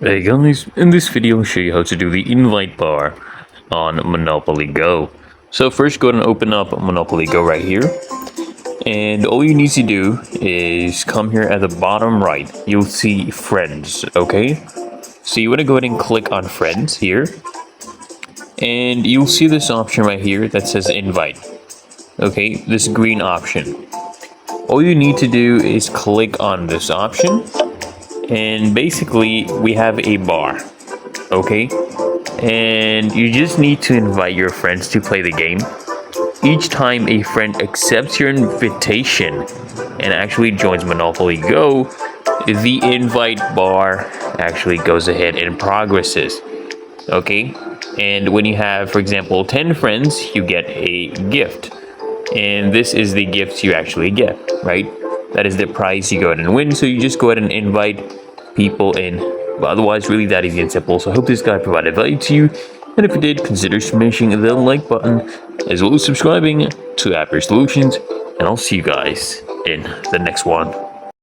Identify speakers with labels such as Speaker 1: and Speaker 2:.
Speaker 1: Hey guys, in this video I'll show you how to do the invite bar on Monopoly Go. So first go ahead and open up Monopoly Go right here. And all you need to do is come here at the bottom right. You'll see friends, okay? So you want to go ahead and click on friends here. And you'll see this option right here that says invite. Okay, this green option. All you need to do is click on this option. And basically we have a bar, okay, and you just need to invite your friends to play the game. Each time a friend accepts your invitation and actually joins Monopoly Go, the invite bar actually goes ahead and progresses, okay. And when you have, for example, 10 friends, you get a gift, and this is the gifts you actually get, right? That is the prize you go ahead and win. So you just go ahead and invite people in. But otherwise, really that easy and simple. So I hope this guide provided value to you. And if it did, consider smashing the like button, as well as subscribing to Appier Solutions. And I'll see you guys in the next one.